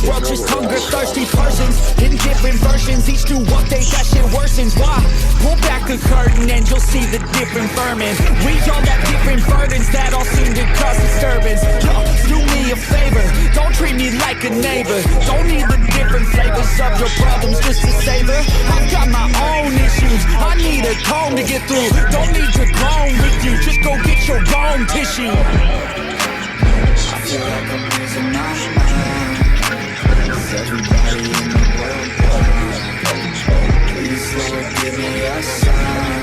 world just hunger thirsty persons in different versions, each new update that shit worsens. Why? Pull back the curtain and you'll see the different vermin. We all have different burdens that all seem to cause disturbance. Yo, do me a favor, don't treat me like a neighbor. Don't need the different flavors of your problems just to savor. I've got my own issues, I need a comb to get through. Don't need to groan with you, just go get your own tissue. I feel like I'm losing my mind. Is everybody in the world blind? Please Lord, give me a sign.